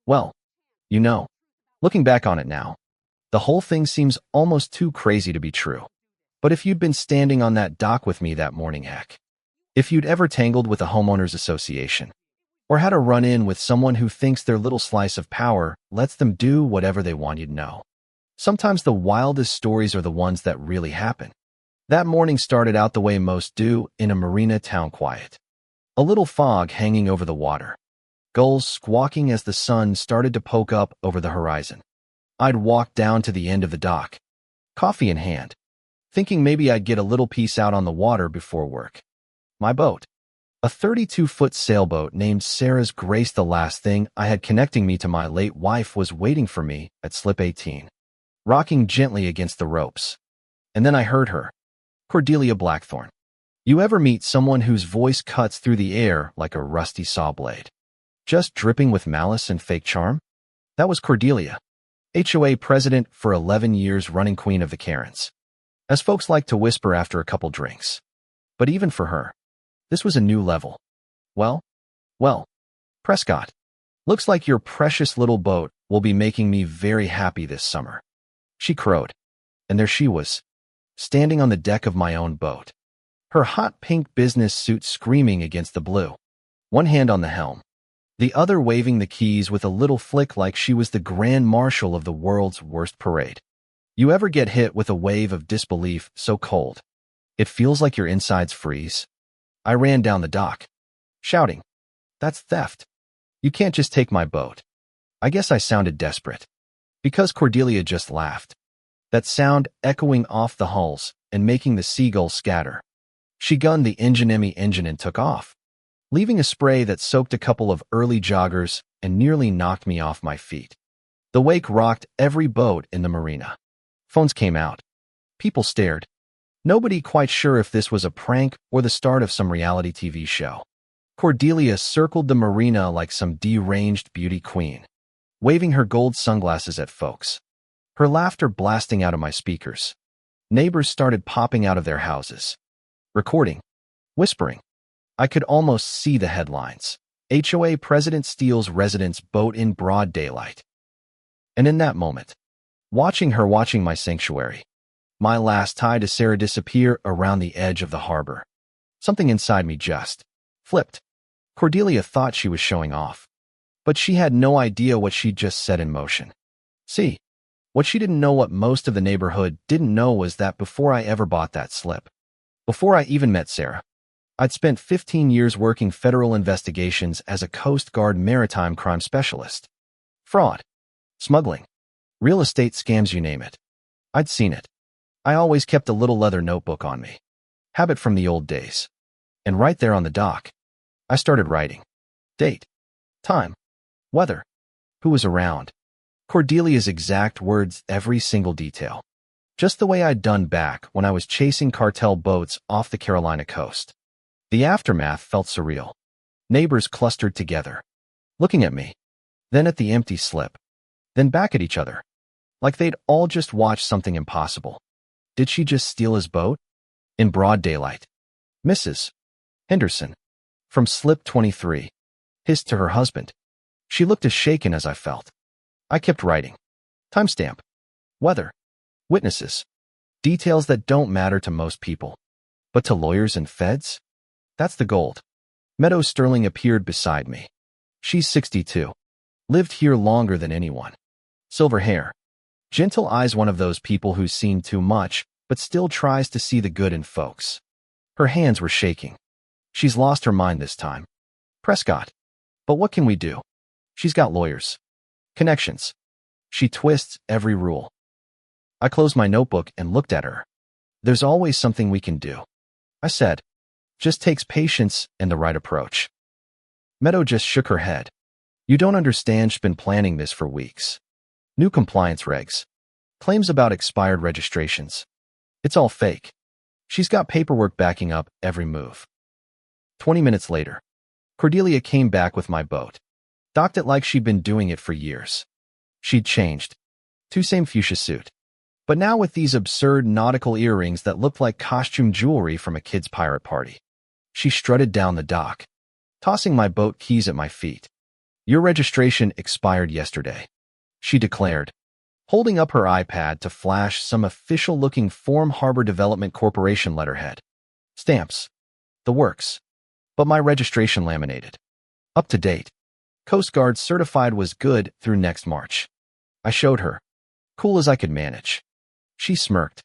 Well, you know, looking back on it now, the whole thing seems almost too crazy to be true. But if you'd been standing on that dock with me that morning, heck, if you'd ever tangled with a homeowners association, or had a run-in with someone who thinks their little slice of power lets them do whatever they want you to know. Sometimes the wildest stories are the ones that really happen. That morning started out the way most do, in a marina town quiet. A little fog hanging over the water. Gulls squawking as the sun started to poke up over the horizon. I'd walked down to the end of the dock, coffee in hand, thinking maybe I'd get a little piece out on the water before work. My boat, a 32-foot sailboat named Sarah's Grace, the last thing I had connecting me to my late wife, was waiting for me at slip 18, rocking gently against the ropes. And then I heard her, Cordelia Blackthorne. You ever meet someone whose voice cuts through the air like a rusty saw blade, just dripping with malice and fake charm? That was Cordelia, HOA president for 11 years, running queen of the Karens, as folks like to whisper after a couple drinks. But even for her, this was a new level. Well, Prescott, looks like your precious little boat will be making me very happy this summer, she crowed. And there she was, standing on the deck of my own boat, her hot pink business suit screaming against the blue, one hand on the helm, the other waving the keys with a little flick like she was the grand marshal of the world's worst parade. You ever get hit with a wave of disbelief so cold it feels like your insides freeze? I ran down the dock, shouting, "That's theft. You can't just take my boat." I guess I sounded desperate, because Cordelia just laughed, that sound echoing off the hulls and making the seagulls scatter. She gunned the engine and took off, leaving a spray that soaked a couple of early joggers and nearly knocked me off my feet. The wake rocked every boat in the marina. Phones came out. People stared. Nobody quite sure if this was a prank or the start of some reality TV show. Cordelia circled the marina like some deranged beauty queen, waving her gold sunglasses at folks, her laughter blasting out of my speakers. Neighbors started popping out of their houses, recording, whispering. I could almost see the headlines. HOA president steals resident's boat in broad daylight. And in that moment, watching my sanctuary, my last tie to Sarah, disappear around the edge of the harbor, something inside me just flipped. Cordelia thought she was showing off, but she had no idea what she'd just set in motion. See, what she didn't know, what most of the neighborhood didn't know, was that before I ever bought that slip, before I even met Sarah, I'd spent 15 years working federal investigations as a Coast Guard maritime crime specialist. Fraud, smuggling, real estate scams, you name it. I'd seen it. I always kept a little leather notebook on me, habit from the old days. And right there on the dock, I started writing. Date, time, weather, who was around, Cordelia's exact words, every single detail. Just the way I'd done back when I was chasing cartel boats off the Carolina coast. The aftermath felt surreal. Neighbors clustered together, looking at me, then at the empty slip, then back at each other, like they'd all just watched something impossible. Did she just steal his boat? In broad daylight. Mrs. Henderson, from slip 23, hissed to her husband. She looked as shaken as I felt. I kept writing. Timestamp. Weather. Witnesses. Details that don't matter to most people. But to lawyers and feds? That's the gold. Meadow Sterling appeared beside me. She's 62. Lived here longer than anyone. Silver hair. Gentle eyes, one of those people who's seen too much, but still tries to see the good in folks. Her hands were shaking. She's lost her mind this time. Prescott. But what can we do? She's got lawyers. Connections. She twists every rule. I closed my notebook and looked at her. There's always something we can do, I said. Just takes patience and the right approach. Meadow just shook her head. You don't understand, she's been planning this for weeks. New compliance regs. Claims about expired registrations. It's all fake. She's got paperwork backing up every move. 20 minutes later, Cordelia came back with my boat. Docked it like she'd been doing it for years. She'd changed. To same fuchsia suit. But now with these absurd nautical earrings that looked like costume jewelry from a kid's pirate party. She strutted down the dock, tossing my boat keys at my feet. Your registration expired yesterday, she declared, holding up her iPad to flash some official-looking Form Harbor Development Corporation letterhead. Stamps. The works. But my registration laminated. Up to date. Coast Guard certified was good through next March. I showed her. Cool as I could manage. She smirked.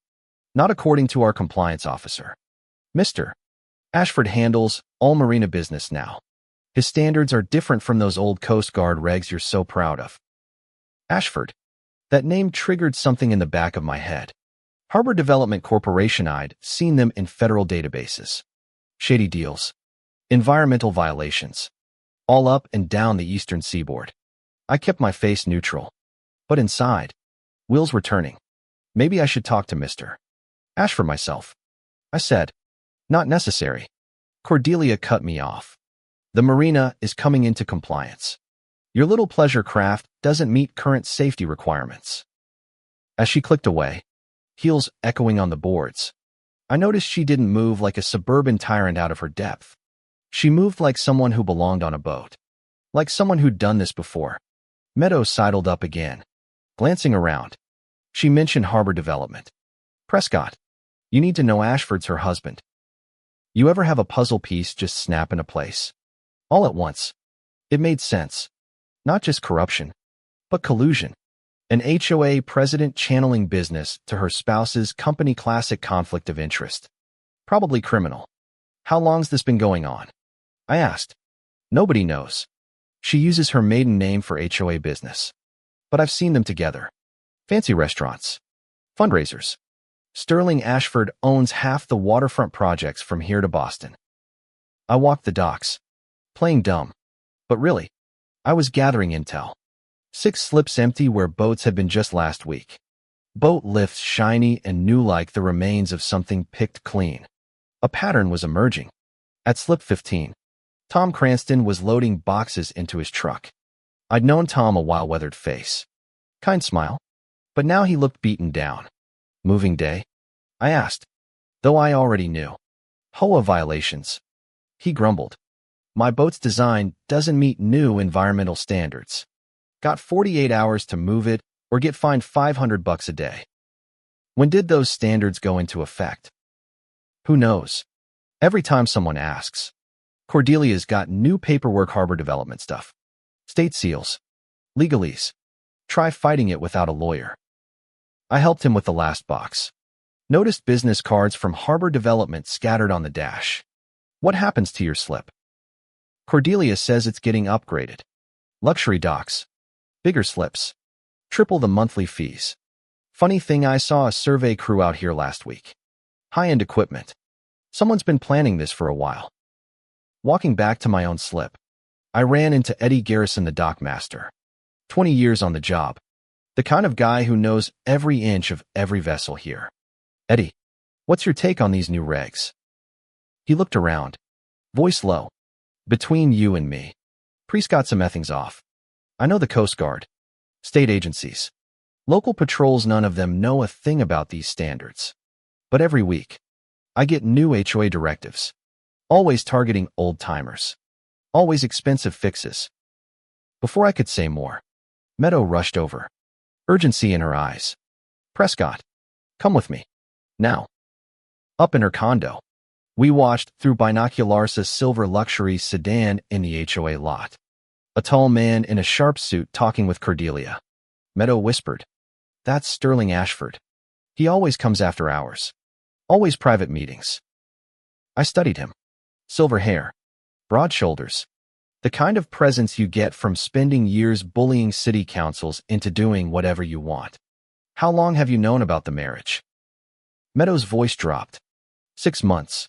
Not according to our compliance officer. Mr. Ashford handles all marina business now. His standards are different from those old Coast Guard regs you're so proud of. Ashford. That name triggered something in the back of my head. Harbor Development Corporation. I'd seen them in federal databases. Shady deals. Environmental violations. All up and down the eastern seaboard. I kept my face neutral. But inside, wheels were turning. Maybe I should talk to Mr. Ashford myself. I said. Not necessary. Cordelia cut me off. The marina is coming into compliance. Your little pleasure craft doesn't meet current safety requirements. As she clicked away, heels echoing on the boards, I noticed she didn't move like a suburban tyrant out of her depth. She moved like someone who belonged on a boat. Like someone who'd done this before. Meadow sidled up again, glancing around. She mentioned harbor development. Prescott, you need to know Ashford's her husband. You ever have a puzzle piece just snap into place? All at once. It made sense. Not just corruption, but collusion. An HOA president channeling business to her spouse's company. Classic conflict of interest. Probably criminal. How long's this been going on? I asked. Nobody knows. She uses her maiden name for HOA business. But I've seen them together. Fancy restaurants. Fundraisers. Sterling Ashford owns half the waterfront projects from here to Boston. I walked the docks. Playing dumb. But really, I was gathering intel. 6 slips empty where boats had been just last week. Boat lifts shiny and new like the remains of something picked clean. A pattern was emerging. At slip 15, Tom Cranston was loading boxes into his truck. I'd known Tom a while, weathered face. Kind smile. But now he looked beaten down. Moving day? I asked. Though I already knew. HOA violations. He grumbled. My boat's design doesn't meet new environmental standards. Got 48 hours to move it or get fined $500 a day. When did those standards go into effect? Who knows? Every time someone asks. Cordelia's got new paperwork, harbor development stuff. State seals. Legalese. Try fighting it without a lawyer. I helped him with the last box. Noticed business cards from harbor development scattered on the dash. What happens to your slip? Cordelia says it's getting upgraded. Luxury docks. Bigger slips. Triple the monthly fees. Funny thing, I saw a survey crew out here last week. High-end equipment. Someone's been planning this for a while. Walking back to my own slip, I ran into Eddie Garrison, the dockmaster. 20 years on the job. The kind of guy who knows every inch of every vessel here. Eddie, what's your take on these new regs? He looked around. Voice low. Between you and me, Prescott, some nothing's off. I know the Coast Guard. State agencies. Local patrols, none of them know a thing about these standards. But every week, I get new HOA directives. Always targeting old-timers. Always expensive fixes. Before I could say more, Meadow rushed over. Urgency in her eyes. Prescott, come with me. Now. Up in her condo. We watched through binoculars a silver luxury sedan in the HOA lot. A tall man in a sharp suit talking with Cordelia. Meadow whispered. That's Sterling Ashford. He always comes after hours. Always private meetings. I studied him. Silver hair. Broad shoulders. The kind of presence you get from spending years bullying city councils into doing whatever you want. How long have you known about the marriage? Meadow's voice dropped. 6 months.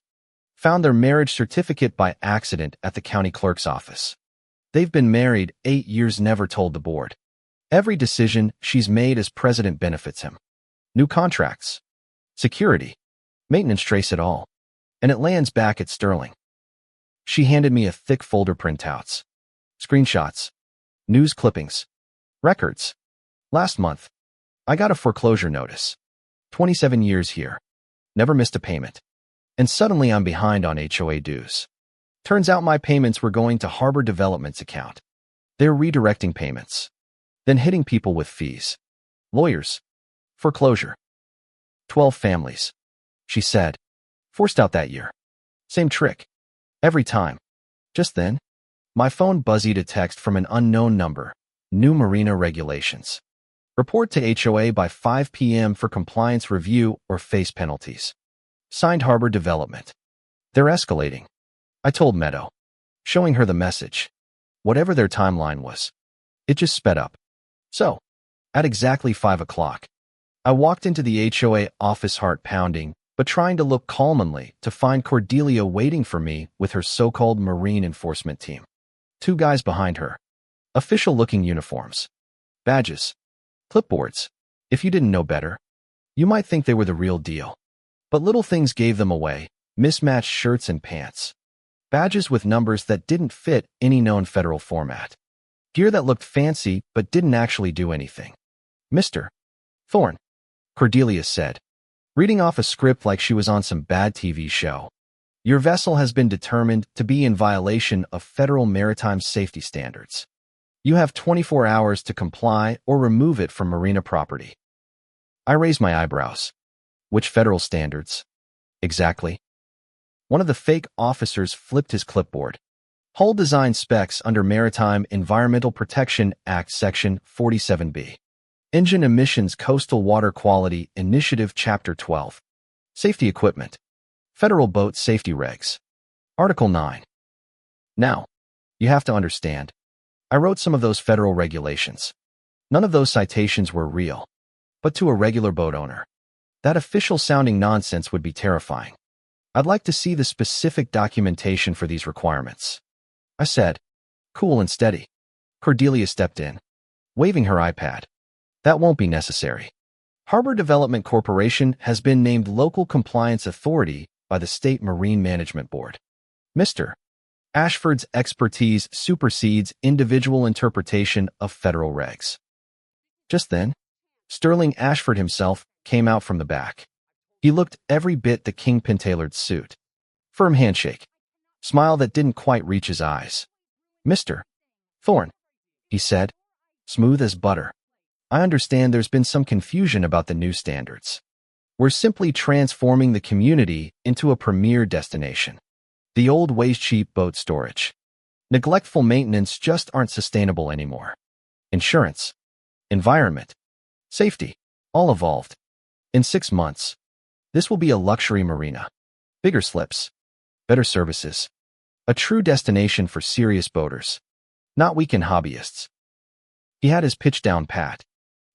Found their marriage certificate by accident at the county clerk's office. They've been married 8 years, never told the board. Every decision she's made as president benefits him. New contracts. Security. Maintenance, trace it all. And it lands back at Sterling. She handed me a thick folder, printouts. Screenshots. News clippings. Records. Last month, I got a foreclosure notice. 27 years here. Never missed a payment. And suddenly I'm behind on HOA dues. Turns out my payments were going to Harbor Development's account. They're redirecting payments, then hitting people with fees. Lawyers. Foreclosure. 12 families, she said. Forced out that year. Same trick. Every time. Just then, my phone buzzed a text from an unknown number. New marina regulations. Report to HOA by 5 p.m. for compliance review or face penalties. Signed Harbor Development. They're escalating, I told Meadow, showing her the message. Whatever their timeline was, it just sped up. So, at exactly 5 o'clock, I walked into the HOA office, heart pounding, but trying to look calmly, to find Cordelia waiting for me with her so-called marine enforcement team. 2 guys behind her. Official-looking uniforms. Badges. Clipboards. If you didn't know better, you might think they were the real deal. But little things gave them away. Mismatched shirts and pants. Badges with numbers that didn't fit any known federal format. Gear that looked fancy but didn't actually do anything. Mr. Thorne, Cordelia said, reading off a script like she was on some bad TV show. Your vessel has been determined to be in violation of federal maritime safety standards. You have 24 hours to comply or remove it from marina property. I raised my eyebrows. Which federal standards? Exactly. One of the fake officers flipped his clipboard. Hull design specs under Maritime Environmental Protection Act Section 47B. Engine Emissions Coastal Water Quality Initiative Chapter 12. Safety Equipment. Federal Boat Safety Regs. Article 9. Now, you have to understand, I wrote some of those federal regulations. None of those citations were real. But to a regular boat owner, that official-sounding nonsense would be terrifying. I'd like to see the specific documentation for these requirements. I said, cool and steady. Cordelia stepped in, waving her iPad. That won't be necessary. Harbor Development Corporation has been named Local Compliance Authority by the State Marine Management Board. Mr. Ashford's expertise supersedes individual interpretation of federal regs. Just then, Sterling Ashford himself came out from the back. He looked every bit the kingpin-tailored suit. Firm handshake. Smile that didn't quite reach his eyes. Mr. Thorne, he said, smooth as butter. I understand there's been some confusion about the new standards. We're simply transforming the community into a premier destination. The old ways cheap boat storage. Neglectful maintenance just aren't sustainable anymore. Insurance, environment, safety, all evolved. In 6 months, this will be a luxury marina. Bigger slips, better services. A true destination for serious boaters, not weekend hobbyists. He had his pitch down pat,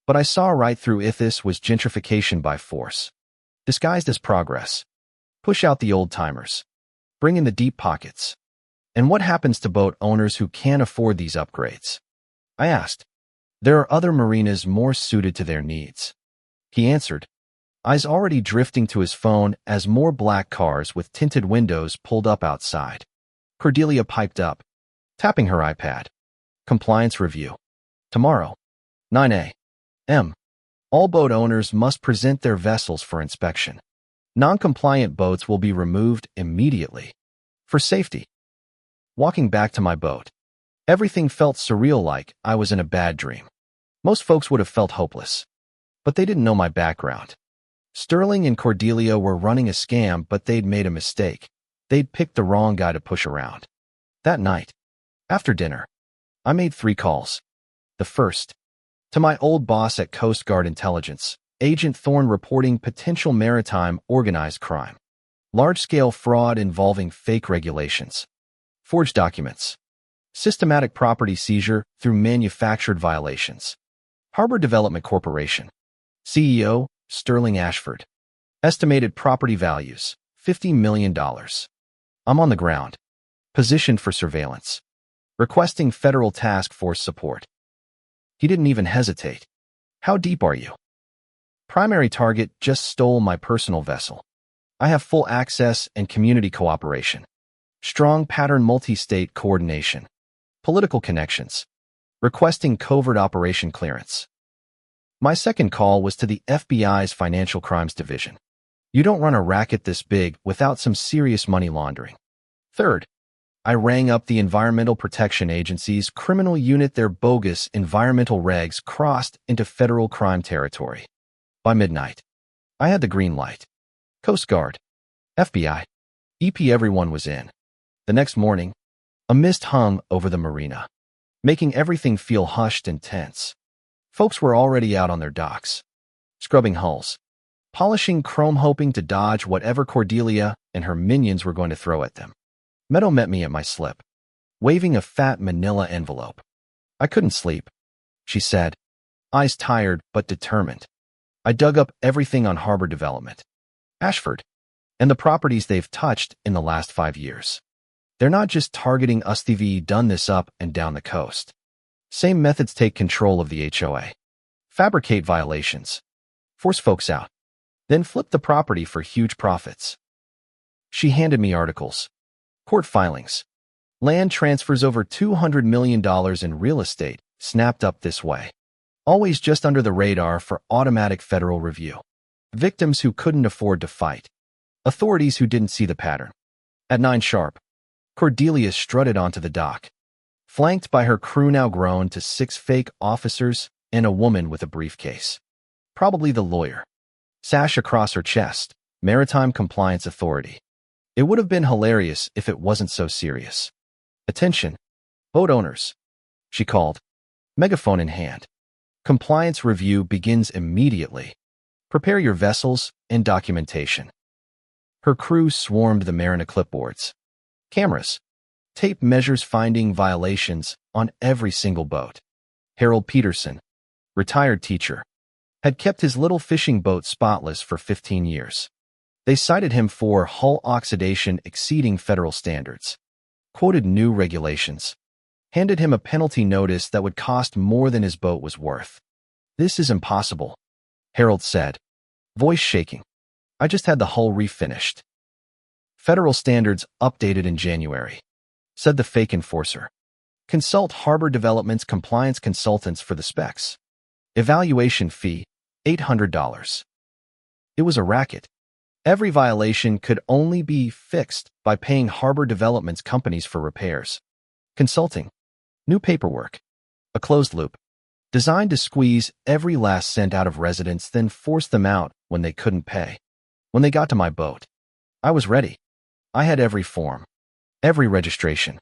but I saw right through it. This was gentrification by force, disguised as progress. Push out the old-timers. Bring in the deep pockets. And what happens to boat owners who can't afford these upgrades? I asked. There are other marinas more suited to their needs. He answered, eyes already drifting to his phone as more black cars with tinted windows pulled up outside. Cordelia piped up, tapping her iPad. Compliance review. Tomorrow, 9 a.m. All boat owners must present their vessels for inspection. Non-compliant boats will be removed immediately. For safety. Walking back to my boat, everything felt surreal, like I was in a bad dream. Most folks would have felt hopeless. But they didn't know my background. Sterling and Cordelia were running a scam, but they'd made a mistake. They'd picked the wrong guy to push around. That night, after dinner, I made 3 calls. The first, to my old boss at Coast Guard Intelligence, Agent Thorne, reporting potential maritime organized crime. Large-scale fraud involving fake regulations, forged documents, systematic property seizure through manufactured violations. Harbor Development Corporation. CEO, Sterling Ashford. Estimated property values, $50 million. I'm on the ground, positioned for surveillance, requesting federal task force support. He didn't even hesitate. How deep are you? Primary target just stole my personal vessel. I have full access and community cooperation. Strong pattern multi-state coordination. Political connections. Requesting covert operation clearance. My second call was to the FBI's Financial Crimes Division. You don't run a racket this big without some serious money laundering. Third, I rang up the Environmental Protection Agency's criminal unit. Their bogus environmental regs crossed into federal crime territory. By midnight, I had the green light. Coast Guard, FBI, EP, everyone was in. The next morning, a mist hung over the marina, making everything feel hushed and tense. Folks were already out on their docks, scrubbing hulls, polishing chrome, hoping to dodge whatever Cordelia and her minions were going to throw at them. Meadow met me at my slip, waving a fat manila envelope. I couldn't sleep, she said, eyes tired but determined. I dug up everything on Harbor Development, Ashford, and the properties they've touched in the last 5 years. They're not just targeting us, they've done this up and down the coast. Same methods: take control of the HOA, fabricate violations, force folks out, then flip the property for huge profits. She handed me articles, court filings, land transfers, over $200 million in real estate snapped up this way. Always just under the radar for automatic federal review. Victims who couldn't afford to fight. Authorities who didn't see the pattern. At 9 sharp, Cordelia strutted onto the dock, flanked by her crew, now grown to 6 fake officers and a woman with a briefcase. Probably the lawyer. Sash across her chest, Maritime Compliance Authority. It would have been hilarious if it wasn't so serious. Attention, boat owners, she called, megaphone in hand. Compliance review begins immediately. Prepare your vessels and documentation. Her crew swarmed the marina, clipboards, cameras, tape measures, finding violations on every single boat. Harold Peterson, retired teacher, had kept his little fishing boat spotless for 15 years. They cited him for hull oxidation exceeding federal standards, quoted new regulations, handed him a penalty notice that would cost more than his boat was worth. This is impossible, Harold said, voice shaking. I just had the hull refinished. Federal standards updated in January, said the fake enforcer. Consult Harbor Development's compliance consultants for the specs. Evaluation fee, $800. It was a racket. Every violation could only be fixed by paying Harbor Development's companies for repairs, consulting, new paperwork, a closed loop, designed to squeeze every last cent out of residents, then force them out when they couldn't pay. When they got to my boat, I was ready. I had every form, every registration,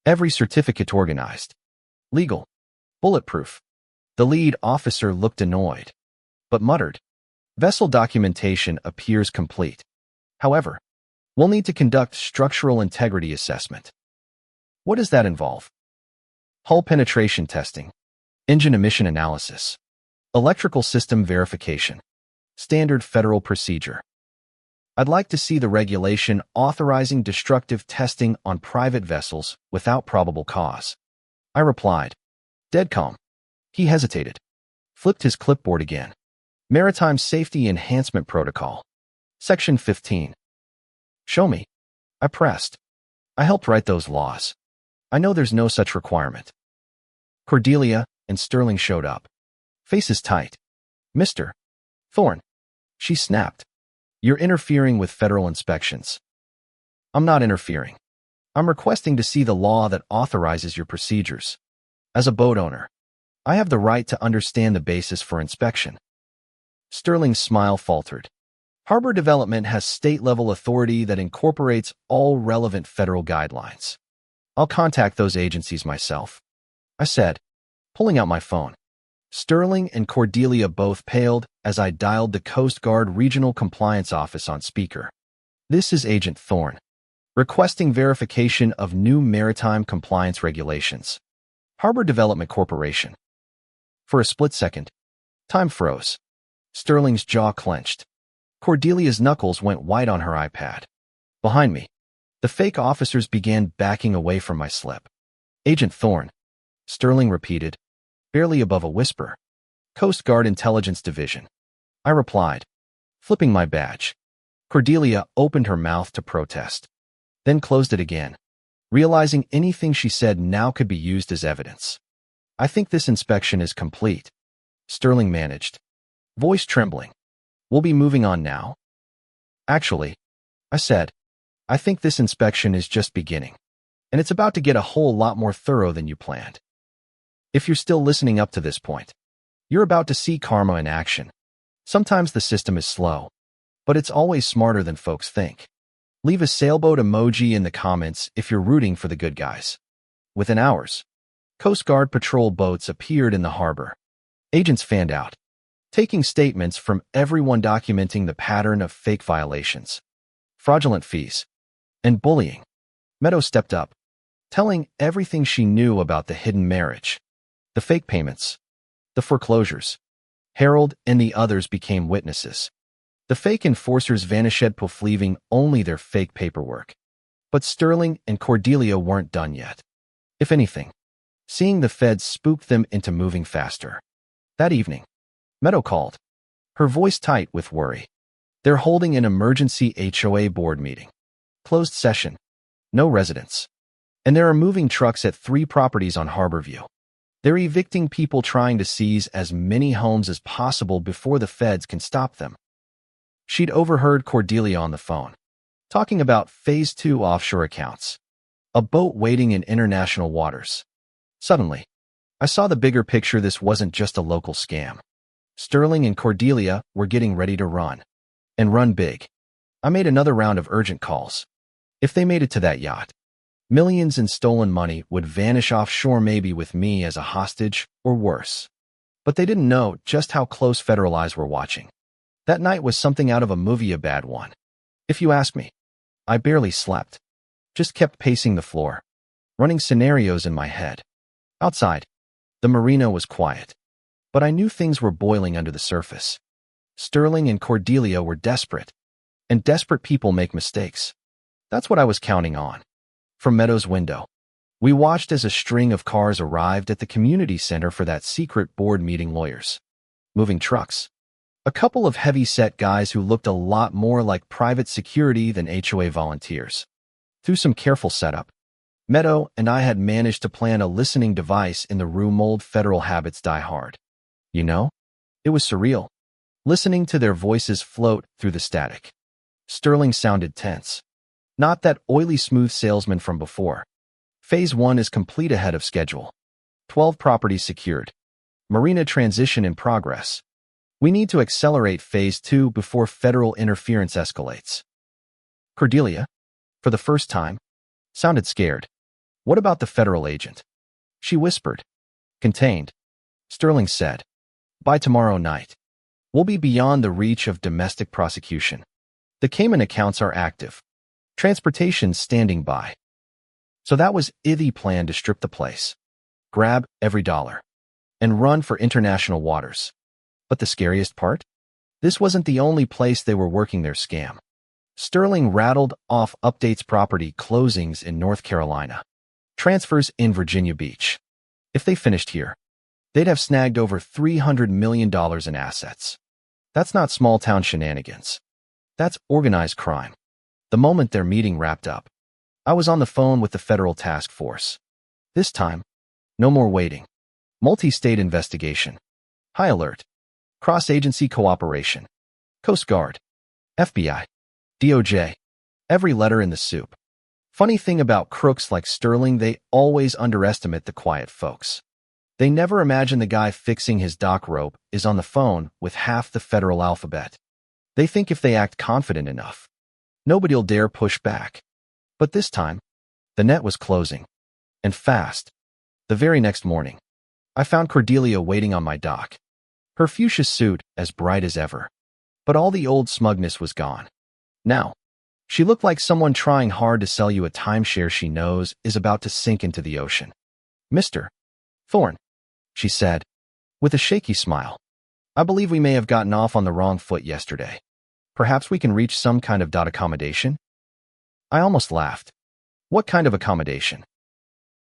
every certificate organized, legal, bulletproof. The lead officer looked annoyed, but muttered, "Vessel documentation appears complete. However, we'll need to conduct structural integrity assessment." What does that involve? Hull penetration testing, engine emission analysis, electrical system verification, standard federal procedure. I'd like to see the regulation authorizing destructive testing on private vessels without probable cause, I replied, dead calm. He hesitated, flipped his clipboard again. Maritime Safety Enhancement Protocol, Section 15. Show me. I pressed. I helped write those laws. I know there's no such requirement. Cordelia and Sterling showed up, faces tight. Mr. Thorne, she snapped. You're interfering with federal inspections. I'm not interfering. I'm requesting to see the law that authorizes your procedures. As a boat owner, I have the right to understand the basis for inspection. Sterling's smile faltered. Harbor Development has state-level authority that incorporates all relevant federal guidelines. I'll contact those agencies myself, I said, pulling out my phone. Sterling and Cordelia both paled as I dialed the Coast Guard Regional Compliance Office on speaker. This is Agent Thorne, requesting verification of new maritime compliance regulations. Harbor Development Corporation. For a split second, time froze. Sterling's jaw clenched. Cordelia's knuckles went white on her iPad. Behind me, the fake officers began backing away from my slip. Agent Thorne, Sterling repeated, barely above a whisper. Coast Guard Intelligence Division, I replied, flipping my badge. Cordelia opened her mouth to protest, then closed it again, realizing anything she said now could be used as evidence. I think this inspection is complete, Sterling managed, voice trembling. We'll be moving on now. Actually, I said, I think this inspection is just beginning. and it's about to get a whole lot more thorough than you planned. If you're still listening up to this point, you're about to see karma in action. Sometimes the system is slow, but it's always smarter than folks think. Leave a sailboat emoji in the comments if you're rooting for the good guys. Within hours, Coast Guard patrol boats appeared in the harbor. Agents fanned out, taking statements from everyone documenting the pattern of fake violations, fraudulent fees, and bullying. Meadow stepped up, telling everything she knew about the hidden marriage, the fake payments, the foreclosures. Harold and the others became witnesses. The fake enforcers vanished, leaving only their fake paperwork. But Sterling and Cordelia weren't done yet. If anything, seeing the feds spooked them into moving faster. That evening, Meadow called, her voice tight with worry. They're holding an emergency HOA board meeting. Closed session. No residents. And there are moving trucks at 3 properties on Harborview. They're evicting people, trying to seize as many homes as possible before the feds can stop them. She'd overheard Cordelia on the phone, talking about Phase 2 offshore accounts, a boat waiting in international waters. Suddenly, I saw the bigger picture. This wasn't just a local scam. Sterling and Cordelia were getting ready to run, and run big. I made another round of urgent calls. If they made it to that yacht, millions in stolen money would vanish offshore, maybe with me as a hostage or worse. But they didn't know just how close federal eyes were watching. That night was something out of a movie, a bad one. If you ask me, I barely slept. Just kept pacing the floor, running scenarios in my head. Outside, the marina was quiet, but I knew things were boiling under the surface. Sterling and Cordelia were desperate, and desperate people make mistakes. That's what I was counting on. From Meadow's window, we watched as a string of cars arrived at the community center for that secret board meeting. Lawyers, moving trucks, a couple of heavy-set guys who looked a lot more like private security than HOA volunteers. Through some careful setup, Meadow and I had managed to plant a listening device in the room. Old federal habits die hard. You know, it was surreal, listening to their voices float through the static. Sterling sounded tense. Not that oily smooth salesman from before. Phase 1 is complete ahead of schedule. 12 properties secured. Marina transition in progress. We need to accelerate Phase 2 before federal interference escalates. Cordelia, for the first time, sounded scared. What about the federal agent? She whispered. Contained. Sterling said. By tomorrow night, we'll be beyond the reach of domestic prosecution. The Cayman accounts are active. Transportation standing by. So that was the plan, to strip the place, grab every dollar, and run for international waters. But the scariest part? This wasn't the only place they were working their scam. Sterling rattled off updates: property closings in North Carolina, transfers in Virginia Beach. If they finished here, they'd have snagged over $300 million in assets. That's not small-town shenanigans. That's organized crime. The moment their meeting wrapped up, I was on the phone with the federal task force. This time, no more waiting. Multi-state investigation. High alert. Cross-agency cooperation. Coast Guard. FBI. DOJ. Every letter in the soup. Funny thing about crooks like Sterling, they always underestimate the quiet folks. They never imagine the guy fixing his dock rope is on the phone with half the federal alphabet. They think if they act confident enough, nobody'll dare push back. But this time, the net was closing. And fast. The very next morning, I found Cordelia waiting on my dock. Her fuchsia suit as bright as ever. But all the old smugness was gone. Now, she looked like someone trying hard to sell you a timeshare she knows is about to sink into the ocean. Mr. Thorne, she said, with a shaky smile. I believe we may have gotten off on the wrong foot yesterday. Perhaps we can reach some kind of accommodation? I almost laughed. What kind of accommodation?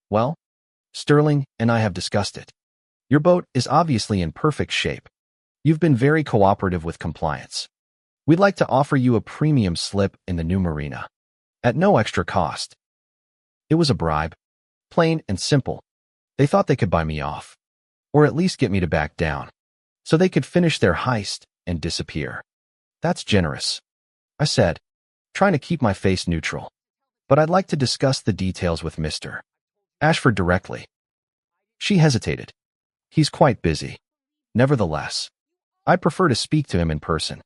Well, Sterling and I have discussed it. Your boat is obviously in perfect shape. You've been very cooperative with compliance. We'd like to offer you a premium slip in the new marina, at no extra cost. It was a bribe, plain and simple. They thought they could buy me off, or at least get me to back down, so they could finish their heist and disappear. That's generous, I said, trying to keep my face neutral. but I'd like to discuss the details with Mr. Ashford directly. She hesitated. He's quite busy. Nevertheless, I'd prefer to speak to him in person.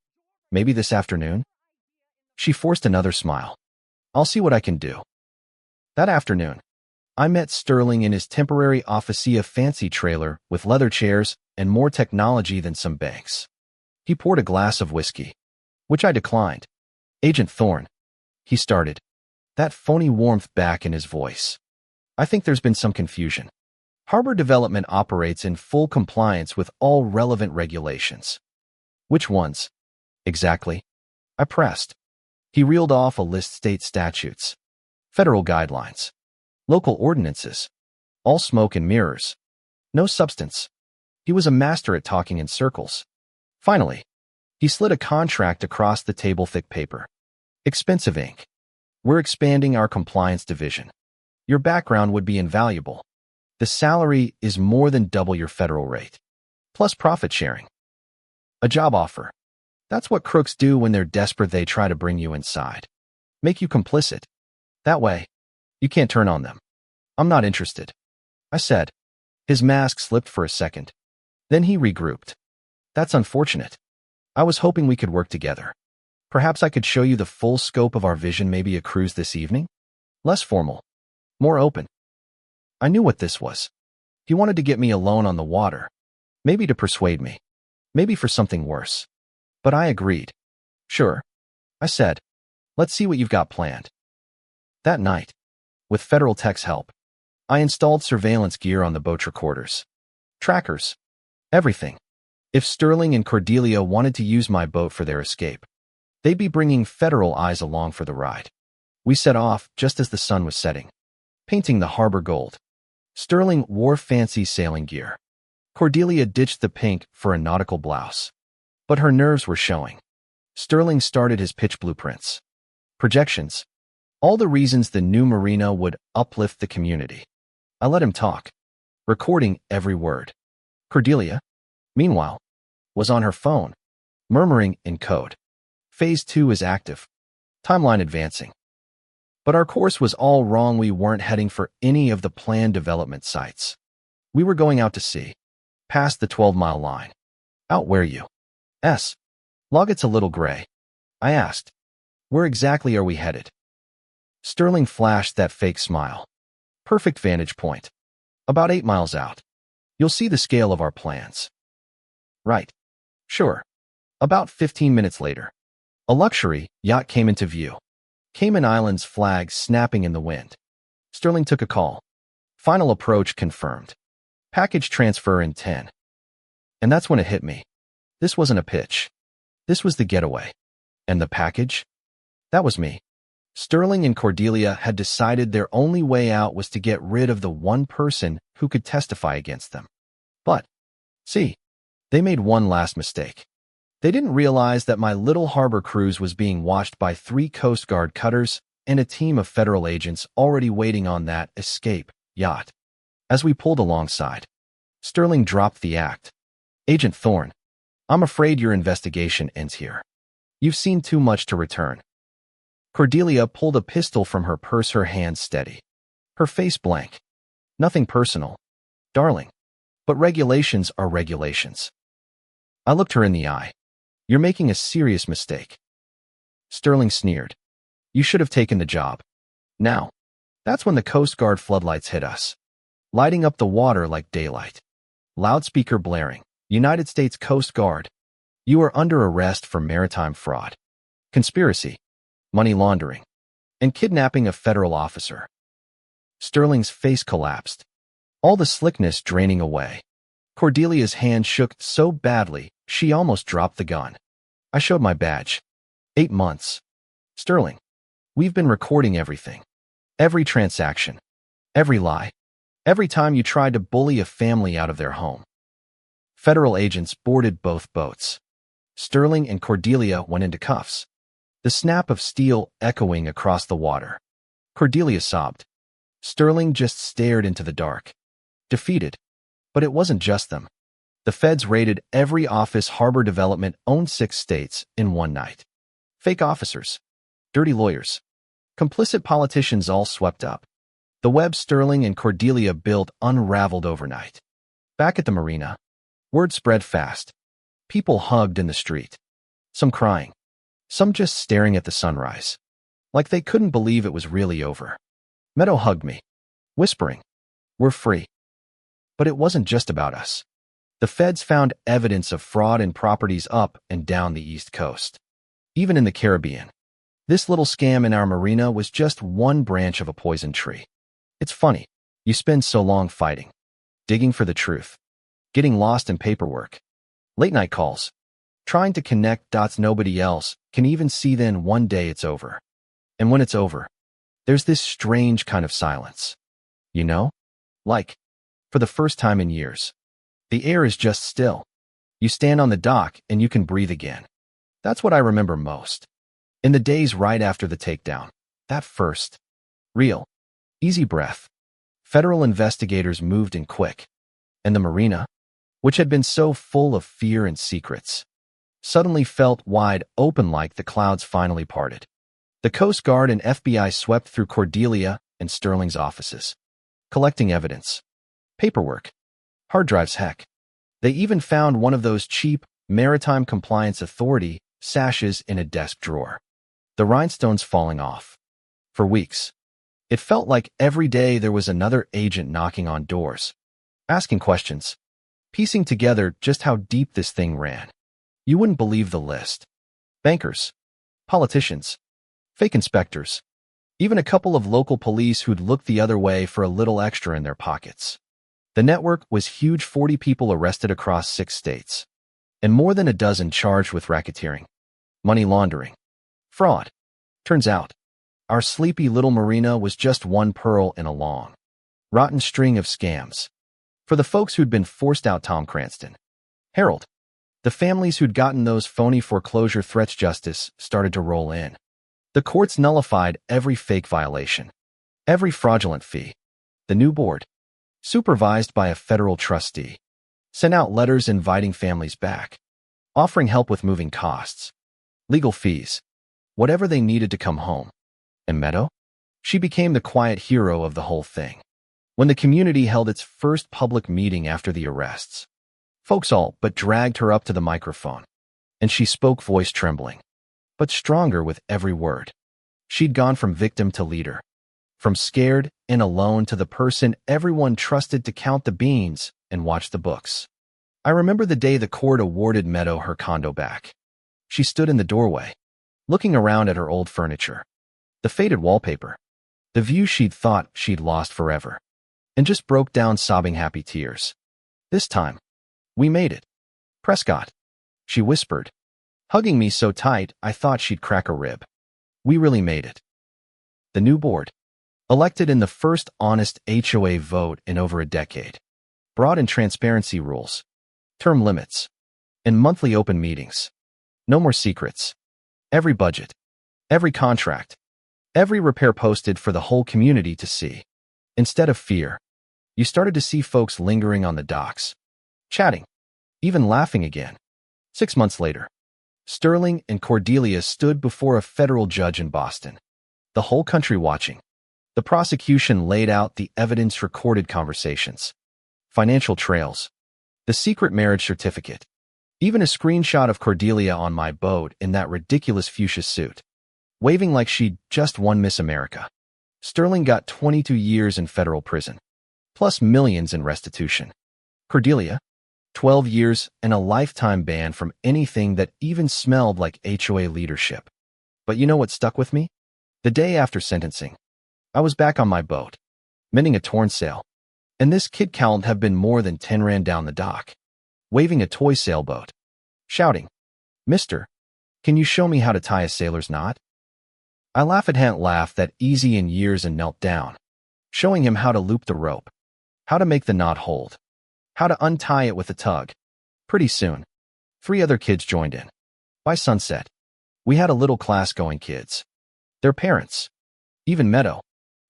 Maybe this afternoon? She forced another smile. I'll see what I can do. That afternoon, I met Sterling in his temporary officia fancy trailer with leather chairs and more technology than some banks. He poured a glass of whiskey, which I declined. Agent Thorne, he started, that phony warmth back in his voice. I think there's been some confusion. Harbor Development operates in full compliance with all relevant regulations. Which ones? Exactly. I pressed. He reeled off a list: state statutes, federal guidelines, local ordinances, all smoke and mirrors. No substance. He was a master at talking in circles. Finally, he slid a contract across the table, thick paper. Expensive ink. We're expanding our compliance division. Your background would be invaluable. The salary is more than double your federal rate, plus profit sharing. A job offer. That's what crooks do when they're desperate. They try to bring you inside, make you complicit. That way, you can't turn on them. I'm not interested, I said. His mask slipped for a second. Then he regrouped. That's unfortunate. I was hoping we could work together. Perhaps I could show you the full scope of our vision, maybe a cruise this evening? Less formal, more open. I knew what this was. He wanted to get me alone on the water. Maybe to persuade me. Maybe for something worse. But I agreed. Sure, I said. Let's see what you've got planned. That night, with Federal Tech's help, I installed surveillance gear on the boat, recorders, trackers, everything. If Sterling and Cordelia wanted to use my boat for their escape, they'd be bringing federal eyes along for the ride. We set off just as the sun was setting, painting the harbor gold. Sterling wore fancy sailing gear. Cordelia ditched the pink for a nautical blouse. But her nerves were showing. Sterling started his pitch blueprints, projections, all the reasons the new marina would uplift the community. I let him talk, recording every word. Cordelia, meanwhile, was on her phone, murmuring in code. Phase 2 is active. Timeline advancing. But our course was all wrong. We weren't heading for any of the planned development sites. We were going out to sea, past the 12-mile line. Out where you? Log, it's a little gray. I asked. Where exactly are we headed? Sterling flashed that fake smile. Perfect vantage point. About 8 miles out. You'll see the scale of our plans. Right. Sure. About 15 minutes later, a luxury yacht came into view. Cayman Islands flag snapping in the wind. Sterling took a call. Final approach confirmed. Package transfer in 10. And that's when it hit me. This wasn't a pitch. This was the getaway. And the package? That was me. Sterling and Cordelia had decided their only way out was to get rid of the one person who could testify against them. But, see, they made one last mistake. They didn't realize that my little harbor cruise was being watched by 3 Coast Guard cutters and a team of federal agents already waiting on that escape yacht. As we pulled alongside, Sterling dropped the act. Agent Thorne, I'm afraid your investigation ends here. You've seen too much to return. Cordelia pulled a pistol from her purse, her hands steady, her face blank. Nothing personal, darling, but regulations are regulations. I looked her in the eye. You're making a serious mistake. Sterling sneered. You should have taken the job. Now, that's when the Coast Guard floodlights hit us, lighting up the water like daylight. Loudspeaker blaring. United States Coast Guard. You are under arrest for maritime fraud, conspiracy, money laundering, and kidnapping a federal officer. Sterling's face collapsed, all the slickness draining away. Cordelia's hand shook so badly, she almost dropped the gun. I showed my badge. 8 months. Sterling, we've been recording everything. Every transaction. Every lie. Every time you tried to bully a family out of their home. Federal agents boarded both boats. Sterling and Cordelia went into cuffs. The snap of steel echoing across the water. Cordelia sobbed. Sterling just stared into the dark. Defeated. But it wasn't just them. The feds raided every office Harbor Development owned 6 states in one night. Fake officers. Dirty lawyers. Complicit politicians all swept up. The web Sterling and Cordelia built unraveled overnight. Back at the marina, word spread fast. People hugged in the street. Some crying. Some just staring at the sunrise. Like they couldn't believe it was really over. Meadow hugged me, whispering, "We're free." But it wasn't just about us. The feds found evidence of fraud in properties up and down the East Coast. Even in the Caribbean. This little scam in our marina was just one branch of a poison tree. It's funny. You spend so long fighting, digging for the truth, getting lost in paperwork, late-night calls, trying to connect dots nobody else can even see, then one day it's over. And when it's over, there's this strange kind of silence. You know? Like, for the first time in years. The air is just still. You stand on the dock and you can breathe again. That's what I remember most. In the days right after the takedown, that first, real, easy breath, federal investigators moved in quick, and the marina, which had been so full of fear and secrets, suddenly felt wide open like the clouds finally parted. The Coast Guard and FBI swept through Cordelia and Sterling's offices, collecting evidence, paperwork, hard drives, heck. They even found one of those cheap Maritime Compliance Authority sashes in a desk drawer. The rhinestones falling off. For weeks, it felt like every day there was another agent knocking on doors, asking questions, piecing together just how deep this thing ran. You wouldn't believe the list. Bankers, politicians, fake inspectors, even a couple of local police who'd look the other way for a little extra in their pockets. The network was huge. 40 people arrested across 6 states, and more than a dozen charged with racketeering, money laundering, fraud. Turns out, our sleepy little marina was just one pearl in a long, rotten string of scams. For the folks who'd been forced out, Tom Cranston, Harold, the families who'd gotten those phony foreclosure threats, justice started to roll in. The courts nullified every fake violation, every fraudulent fee. The new board, supervised by a federal trustee, sent out letters inviting families back, offering help with moving costs, legal fees, whatever they needed to come home. And Meadow? She became the quiet hero of the whole thing. When the community held its first public meeting after the arrests, folks all but dragged her up to the microphone, and she spoke, voice trembling, but stronger with every word. She'd gone from victim to leader, from scared and alone to the person everyone trusted to count the beans and watch the books. I remember the day the court awarded Meadow her condo back. She stood in the doorway, looking around at her old furniture, the faded wallpaper, the view she'd thought she'd lost forever, and just broke down sobbing happy tears. This time, we made it. Prescott, she whispered, hugging me so tight I thought she'd crack a rib. We really made it. The new board, elected in the first honest HOA vote in over a decade, brought in transparency rules, term limits, and monthly open meetings. No more secrets. Every budget, every contract, every repair posted for the whole community to see. Instead of fear, you started to see folks lingering on the docks, chatting, even laughing again. 6 months later, Sterling and Cordelia stood before a federal judge in Boston, the whole country watching. The prosecution laid out the evidence, recorded conversations, financial trails, the secret marriage certificate, even a screenshot of Cordelia on my boat in that ridiculous fuchsia suit, waving like she'd just won Miss America. Sterling got 22 years in federal prison, plus millions in restitution. Cordelia, 12 years and a lifetime ban from anything that even smelled like HOA leadership. But you know what stuck with me? The day after sentencing, I was back on my boat, mending a torn sail, and this kid couldn't have been more than 10 ran down the dock, waving a toy sailboat, shouting, "Mister, can you show me how to tie a sailor's knot?" I hadn't laughed that easy in years and knelt down, showing him how to loop the rope, how to make the knot hold, how to untie it with a tug. Pretty soon, 3 other kids joined in. By sunset, we had a little class going, kids, their parents, even Meadow,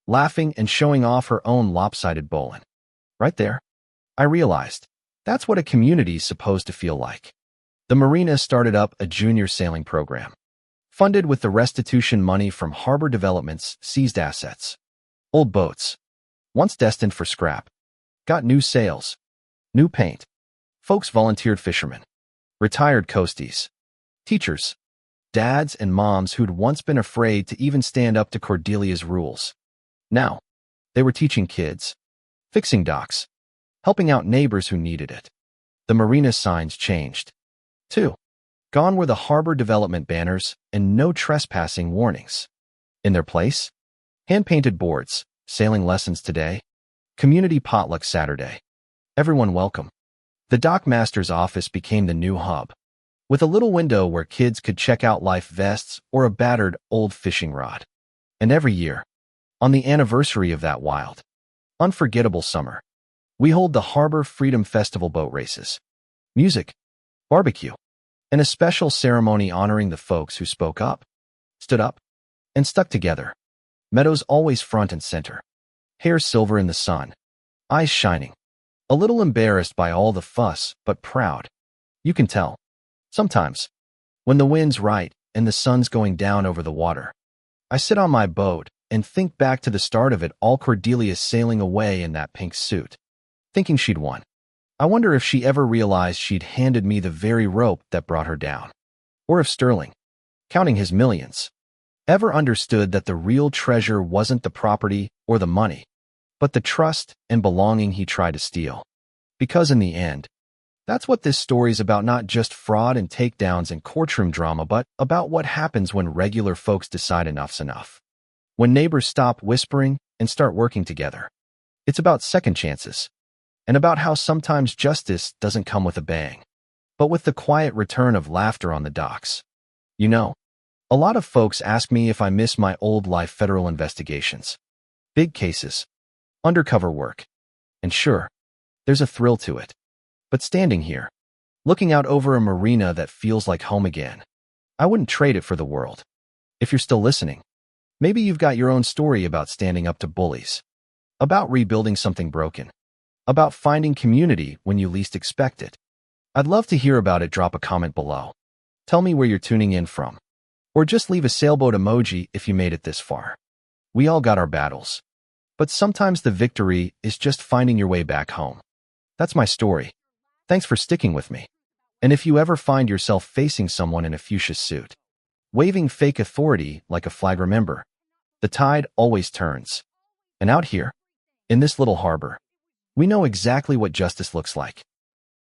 laughing and showing off her own lopsided bowline. Right there, I realized that's what a community's supposed to feel like. The marina started up a junior sailing program, funded with the restitution money from harbor development's seized assets. Old boats, once destined for scrap, got new sails, new paint. Folks volunteered fishermen, retired coasties, teachers, dads and moms who'd once been afraid to even stand up to Cordelia's rules. Now, they were teaching kids, fixing docks, helping out neighbors who needed it. The marina signs changed, too. Gone were the harbor development banners and no trespassing warnings. In their place, hand-painted boards, sailing lessons today, community potluck Saturday. Everyone welcome. The dockmaster's office became the new hub, with a little window where kids could check out life vests or a battered old fishing rod. And every year, on the anniversary of that wild, unforgettable summer, we hold the Harbor Freedom Festival boat races. Music, barbecue, and a special ceremony honoring the folks who spoke up, stood up, and stuck together. Meadows always front and center, hair silver in the sun, eyes shining, a little embarrassed by all the fuss, but proud. You can tell. Sometimes, when the wind's right and the sun's going down over the water, I sit on my boat and think back to the start of it all, Cordelia sailing away in that pink suit, thinking she'd won. I wonder if she ever realized she'd handed me the very rope that brought her down. Or if Sterling, counting his millions, ever understood that the real treasure wasn't the property or the money, but the trust and belonging he tried to steal. Because in the end, that's what this story's about, not just fraud and takedowns and courtroom drama, but about what happens when regular folks decide enough's enough. When neighbors stop whispering and start working together. It's about second chances, and about how sometimes justice doesn't come with a bang, but with the quiet return of laughter on the docks. You know, a lot of folks ask me if I miss my old life federal investigations, big cases, undercover work, and sure, there's a thrill to it. But standing here, looking out over a marina that feels like home again, I wouldn't trade it for the world. If you're still listening, maybe you've got your own story about standing up to bullies, about rebuilding something broken, about finding community when you least expect it. I'd love to hear about it. Drop a comment below. Tell me where you're tuning in from. Or just leave a sailboat emoji if you made it this far. We all got our battles. But sometimes the victory is just finding your way back home. That's my story. Thanks for sticking with me. And if you ever find yourself facing someone in a fuchsia suit, waving fake authority like a flag, remember, the tide always turns. And out here, in this little harbor, we know exactly what justice looks like.